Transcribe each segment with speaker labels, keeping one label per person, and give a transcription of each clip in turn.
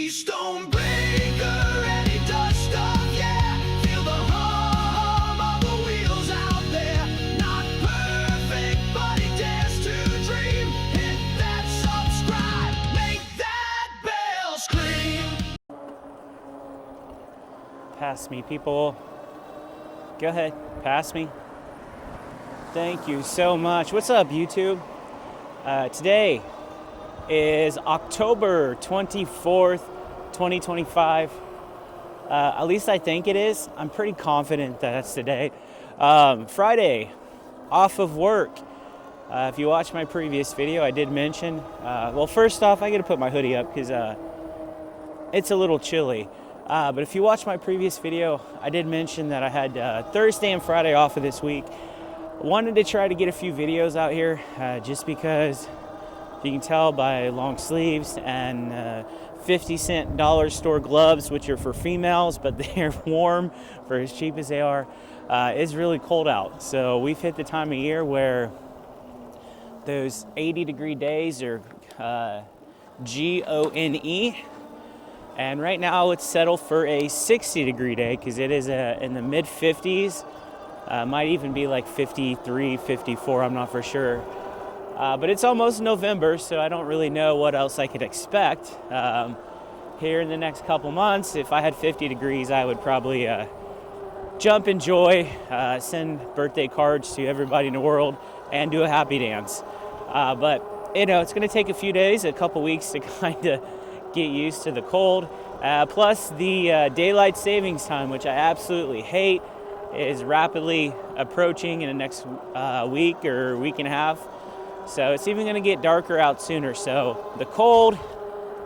Speaker 1: He's Stonebraker and he does stuff, yeah. Feel the hum of the wheels out there. Not perfect, but he dares to dream. Hit that subscribe, make that bell scream.
Speaker 2: Pass me, people. Go ahead, pass me. Thank you so much. What's up, YouTube? Today is October 24th, 2025. At least I think it is. I'm pretty confident that that's today. Friday, off of work. If you watched my previous video, I did mention, well, first off, I gotta put my hoodie up because it's a little chilly. But if you watched my previous video, I did mention that I had Thursday and Friday off of this week. Wanted to try to get a few videos out here just because you can tell by long sleeves and 50-cent dollar store gloves, which are for females, but they're warm for as cheap as they are. It's really cold out. So we've hit the time of year where those 80-degree days are G-O-N-E. And right now it's settled for a 60-degree day because it is in the mid-50s. Might even be like 53, 54, I'm not for sure. But it's almost November, so I don't really know what else I could expect. Here in the next couple months, if I had 50 degrees, I would probably jump in joy, send birthday cards to everybody in the world, and do a happy dance. But, you know, it's going to take a few days, a couple weeks to kind of get used to the cold. Plus the daylight savings time, which I absolutely hate, is rapidly approaching in the next week or week and a half. So it's even going to get darker out sooner. So the cold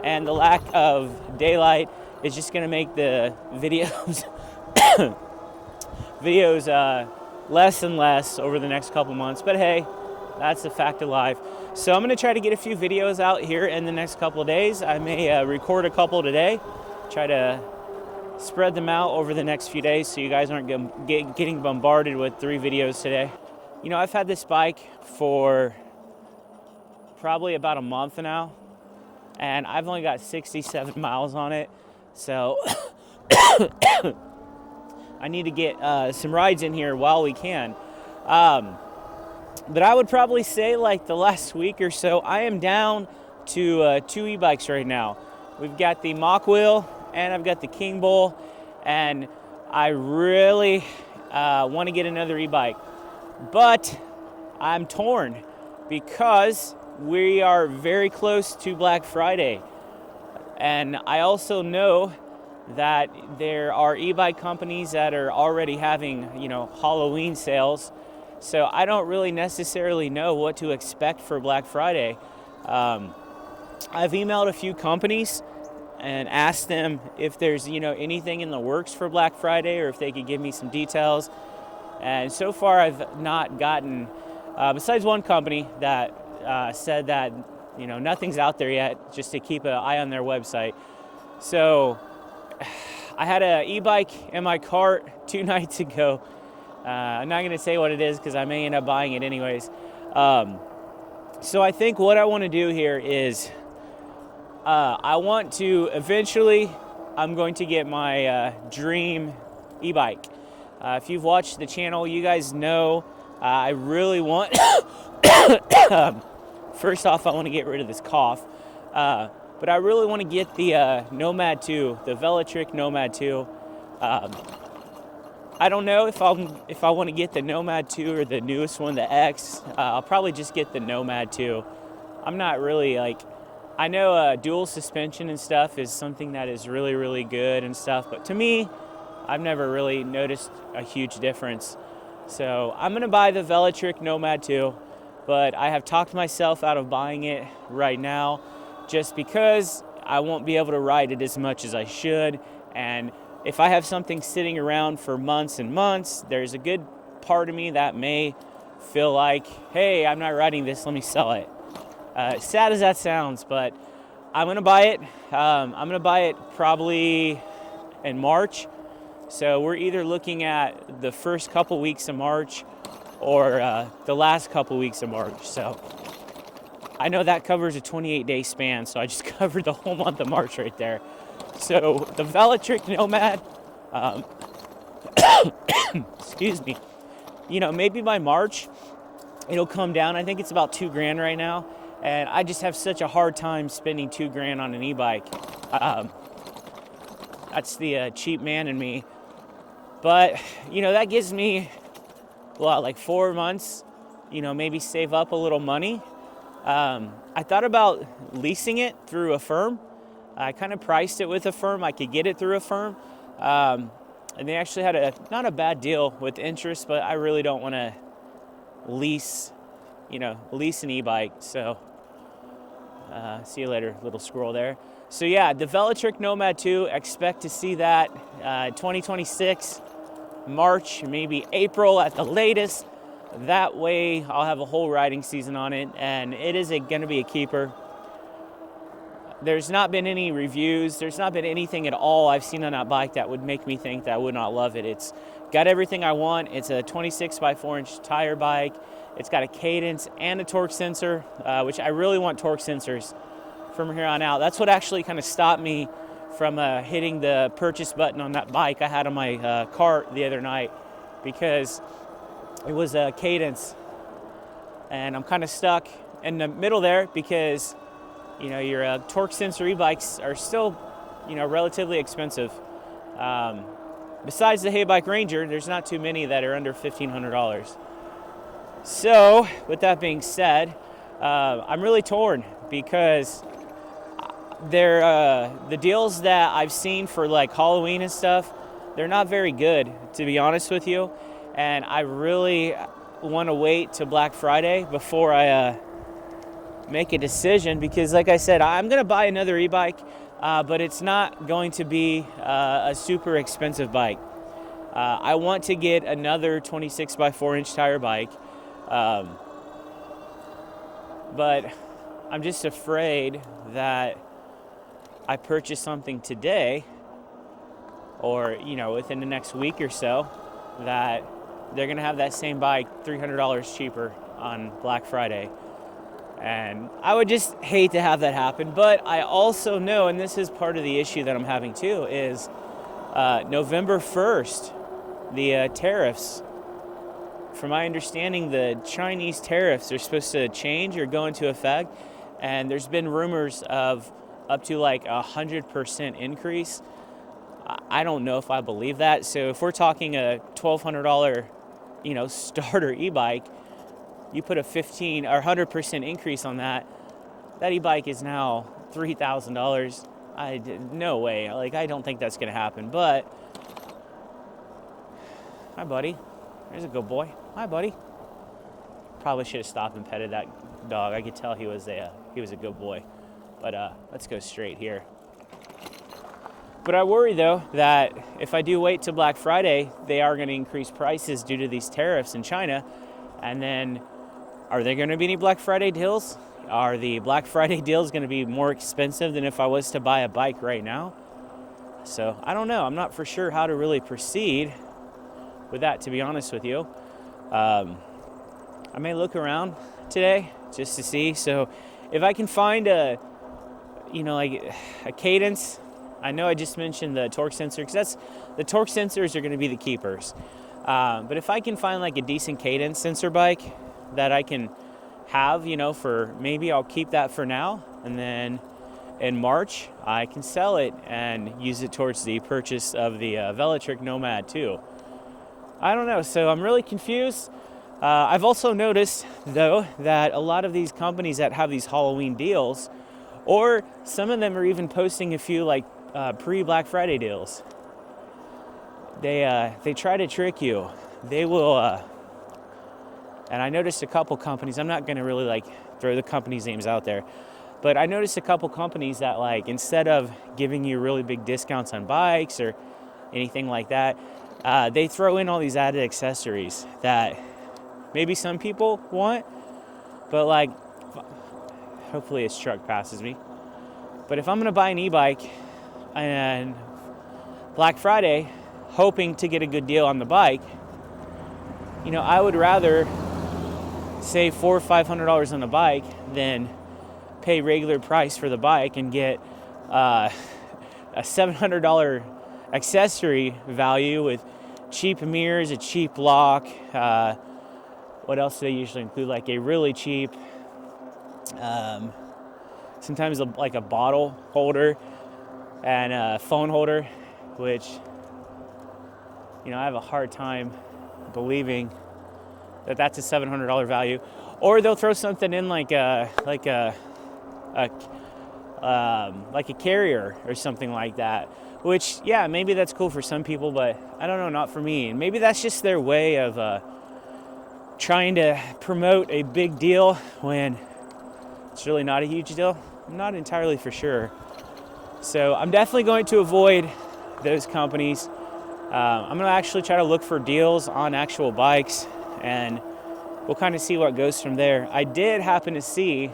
Speaker 2: and the lack of daylight is just going to make the videos less and less over the next couple months. But hey, that's the fact of life. So I'm going to try to get a few videos out here in the next couple of days. I may record a couple today, try to spread them out over the next few days so you guys aren't getting bombarded with 3 videos today. You know, I've had this bike for probably about a month now, and I've only got 67 miles on it. So I need to get some rides in here while we can. But I would probably say like the last week or so, I am down to 2 e-bikes right now. We've got the Mach Wheel and I've got the Kingbull, and I really want to get another e-bike. But I'm torn because we are very close to Black Friday. And I also know that there are e-bike companies that are already having, you know, Halloween sales. So I don't really necessarily know what to expect for Black Friday. I've emailed a few companies and asked them if there's, you know, anything in the works for Black Friday or if they could give me some details. And so far I've not gotten, besides one company that said that, you know, nothing's out there yet, just to keep an eye on their website. So I had an e-bike in my cart 2 nights ago. I'm not going to say what it is because I may end up buying it anyways. So I think what I want to do here is I want to eventually, I'm going to get my dream e-bike. If you've watched the channel, you guys know I really want, first off, I want to get rid of this cough. But I really want to get the Nomad 2, the Literider Nomad 2. I don't know if I want to get the Nomad 2 or the newest one, the X. I'll probably just get the Nomad 2. I'm not really like, I know dual suspension and stuff is something that is really, really good and stuff, but to me, I've never really noticed a huge difference. So I'm going to buy the Literider Nomad 2, but I have talked myself out of buying it right now just because I won't be able to ride it as much as I should. And if I have something sitting around for months and months, there's a good part of me that may feel like, hey, I'm not riding this, let me sell it. Sad as that sounds, but I'm going to buy it. I'm going to buy it probably in March. So we're either looking at the first couple weeks of March or the last couple weeks of March. So I know that covers a 28-day span, so I just covered the whole month of March right there. So the Velotric Nomad, excuse me, maybe by March it'll come down. I think it's about $2,000 right now, and I just have such a hard time spending $2,000 on an e-bike. That's the cheap man in me. But that gives me like 4 months, maybe save up a little money. I thought about leasing it through a firm. I kind of priced it with a firm. I could get it through a firm. And they actually had not a bad deal with interest, but I really don't want to lease an e-bike. So see you later, little squirrel there. So yeah, the Velotric Nomad 2, expect to see that 2026, March, maybe April at the latest. That way I'll have a whole riding season on it, and it is going to be a keeper. There's not been any reviews. There's not been anything at all I've seen on that bike that would make me think that I would not love it. It's got everything I want. It's a 26 by 4-inch tire bike. It's got a cadence and a torque sensor, which I really want torque sensors from here on out. That's what actually kind of stopped me from hitting the purchase button on that bike I had on my cart the other night, because it was a cadence. And I'm kind of stuck in the middle there because your torque sensor e-bikes are still, relatively expensive. Besides the Haybike Ranger, there's not too many that are under $1,500. So, with that being said, I'm really torn because the deals that I've seen for like Halloween and stuff, they're not very good, to be honest with you. And I really want to wait to Black Friday before I make a decision, because like I said, I'm going to buy another e-bike, but it's not going to be a super expensive bike. I want to get another 26 by 4-inch tire bike, but I'm just afraid that I purchase something today or, within the next week or so, that they're going to have that same bike $300 cheaper on Black Friday. And I would just hate to have that happen. But I also know, and this is part of the issue that I'm having too, is November 1st, the tariffs. From my understanding, the Chinese tariffs are supposed to change or go into effect. And there's been rumors of up to like 100% increase. I don't know if I believe that. So if we're talking a $1,200, starter e-bike, you put a 15 or 100% increase on that e-bike is now $3,000. No way. Like, I don't think that's going to happen. But hi, buddy. There's a good boy. Hi, buddy. Probably should have stopped and petted that dog. I could tell he was a good boy. But let's go straight here. But I worry, though, that if I do wait till Black Friday, they are going to increase prices due to these tariffs in China. And then, are there going to be any Black Friday deals? Are the Black Friday deals going to be more expensive than if I was to buy a bike right now? So, I don't know. I'm not for sure how to really proceed with that, to be honest with you. I may look around today just to see. So, if I can find a cadence. I know I just mentioned the torque sensor, because the torque sensors are going to be the keepers. But if I can find like a decent cadence sensor bike that I can have, for maybe I'll keep that for now, and then in March I can sell it and use it towards the purchase of the Velotric Nomad 2. I don't know, so I'm really confused. I've also noticed, though, that a lot of these companies that have these Halloween deals, or some of them are even posting a few like pre-Black Friday deals. They try to trick you. They will, and I noticed a couple companies. I'm not going to really like throw the companies' names out there, but I noticed a couple companies that, like, instead of giving you really big discounts on bikes or anything like that, they throw in all these added accessories that maybe some people want, but like, hopefully this truck passes me. But if I'm going to buy an e-bike and Black Friday, hoping to get a good deal on the bike, I would rather save $400 or $500 on a bike than pay regular price for the bike and get a $700 accessory value with cheap mirrors, a cheap lock. What else do they usually include? Like a really cheap, sometimes like a bottle holder and a phone holder, which, you know, I have a hard time believing that that's a $700 value. Or they'll throw something in like a carrier or something like that, which, yeah, maybe that's cool for some people, but I don't know, not for me. And maybe that's just their way of trying to promote a big deal when it's really not a huge deal. I'm not entirely for sure. So I'm definitely going to avoid those companies. I'm going to actually try to look for deals on actual bikes, and we'll kind of see what goes from there. I did happen to see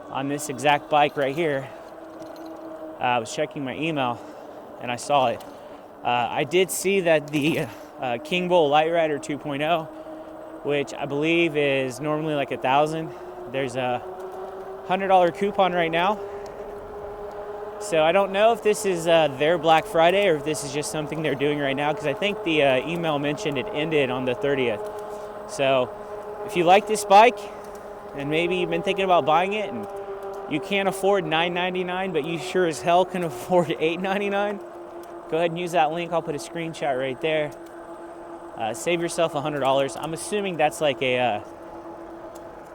Speaker 2: on this exact bike right here, I was checking my email and I saw it. I did see that the Kingbull Literider 2.0, which I believe is normally like $1,000, there's a $100 coupon right now. So I don't know if this is their Black Friday or if this is just something they're doing right now, because I think the email mentioned it ended on the 30th. So if you like this bike and maybe you've been thinking about buying it and you can't afford $9.99, but you sure as hell can afford $8.99, go ahead and use that link. I'll put a screenshot right there. Save yourself $100. I'm assuming that's like a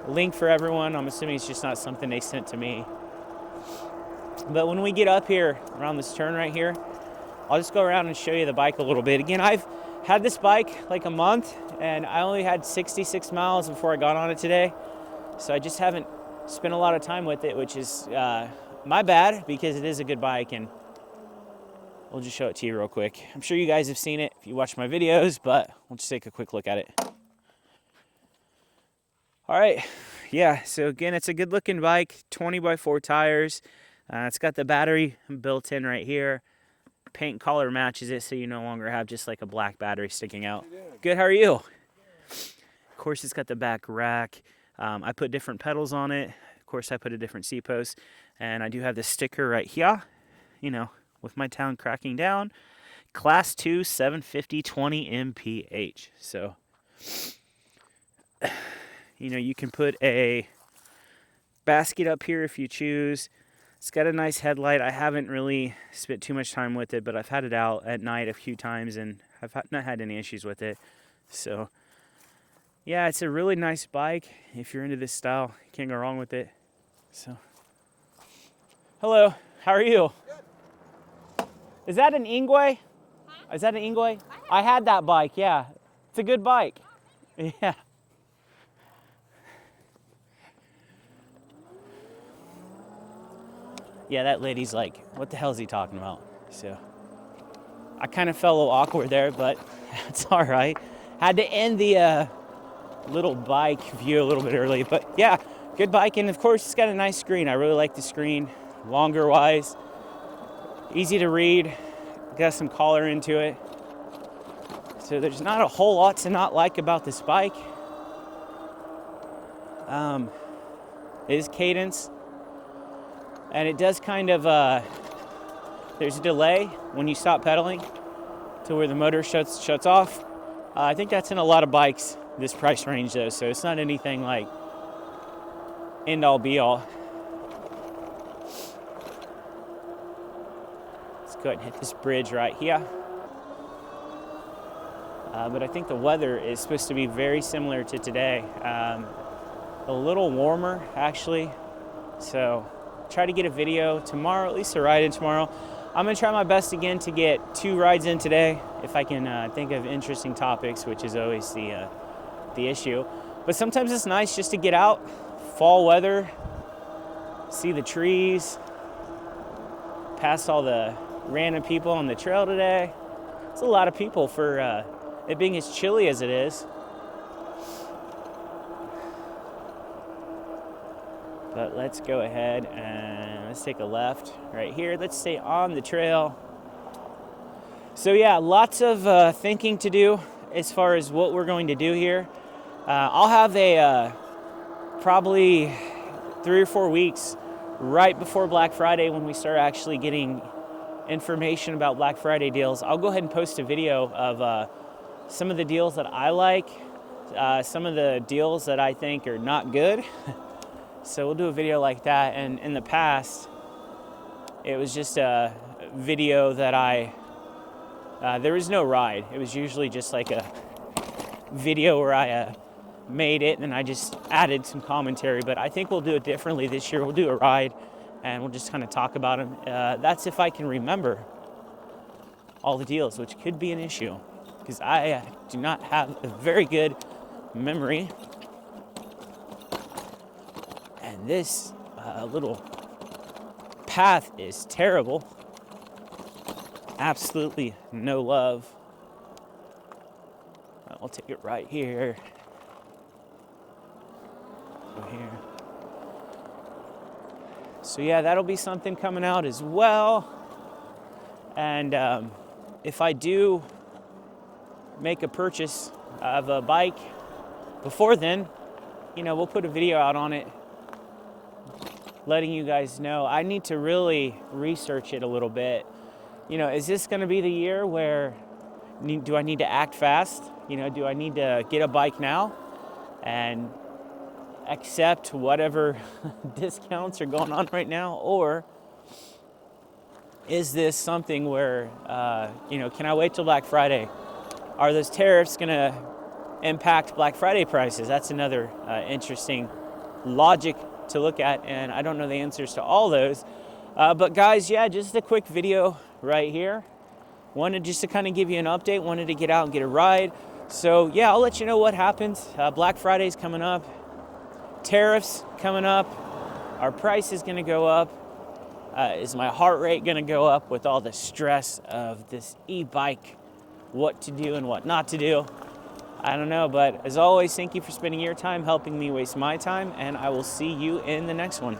Speaker 2: link for everyone. I'm assuming it's just not something they sent to me. But when we get up here around this turn right here, I'll just go around and show you the bike a little bit. Again, I've had this bike like a month and I only had 66 miles before I got on it today. So I just haven't spent a lot of time with it, which is my bad, because it is a good bike, and we'll just show it to you real quick. I'm sure you guys have seen it if you watch my videos, but we'll just take a quick look at it. All right, yeah, so again, it's a good looking bike, 20x4 tires. It's got the battery built in right here. Paint color matches it, so you no longer have just like a black battery sticking out. Good, how are you? Of course, it's got the back rack. I put different pedals on it. Of course, I put a different seat post. And I do have this sticker right here, you know, with my town cracking down. Class 2 750 20 mph. So, you know, you can put a basket up here if you choose. It's got a nice headlight. I haven't really spent too much time with it, but I've had it out at night a few times and I've not had any issues with it. So, yeah, it's a really nice bike. If you're into this style, you can't go wrong with it. So, hello, how are you?
Speaker 3: Good.
Speaker 2: Is that an Ingwe?
Speaker 3: Huh?
Speaker 2: Is that an Ingwe? I had that bike, yeah. It's a good bike. Yeah. Yeah, that lady's like, what the hell is he talking about? So, I kind of felt a little awkward there, but it's all right. Had to end the little bike view a little bit early, but yeah, good bike. And of course, it's got a nice screen. I really like the screen, longer wise, easy to read, got some color into it. So there's not a whole lot to not like about this bike. It is cadence. And it does kind of, there's a delay when you stop pedaling to where the motor shuts off. I think that's in a lot of bikes, this price range though, so it's not anything like end all be all. Let's go ahead and hit this bridge right here. But I think the weather is supposed to be very similar to today. A little warmer actually, so try to get a video tomorrow, at least a ride in tomorrow. I'm gonna try my best again to get 2 rides in today if I can think of interesting topics, which is always the issue. But sometimes it's nice just to get out, fall weather, see the trees, pass all the random people on the trail today. It's a lot of people for it being as chilly as it is. But let's go ahead and let's take a left right here. Let's stay on the trail. So yeah, lots of thinking to do as far as what we're going to do here. I'll have a probably 3 or 4 weeks right before Black Friday, when we start actually getting information about Black Friday deals, I'll go ahead and post a video of some of the deals that I like, some of the deals that I think are not good. So we'll do a video like that. And in the past, it was just a video that there was no ride. It was usually just like a video where I made it and I just added some commentary. But I think we'll do it differently this year. We'll do a ride and we'll just kind of talk about them. That's if I can remember all the deals, which could be an issue because I do not have a very good memory. And this little path is terrible. Absolutely no love. I'll take it right here. Go here. So yeah, that'll be something coming out as well. And if I do make a purchase of a bike before then, you know, we'll put a video out on it, letting you guys know. I need to really research it a little bit. You know, is this going to be the year where do I need to act fast? You know, do I need to get a bike now and accept whatever discounts are going on right now? Or is this something where, you know, can I wait till Black Friday? Are those tariffs going to impact Black Friday prices? That's another interesting logic to look at, and I don't know the answers to all those. But guys, yeah, just a quick video right here. Wanted just to kind of give you an update, wanted to get out and get a ride. So yeah, I'll let you know what happens. Black Friday's coming up, tariffs coming up, our price is gonna go up. Is my heart rate gonna go up with all the stress of this e-bike, what to do and what not to do? I don't know, but as always, thank you for spending your time helping me waste my time, and I will see you in the next one.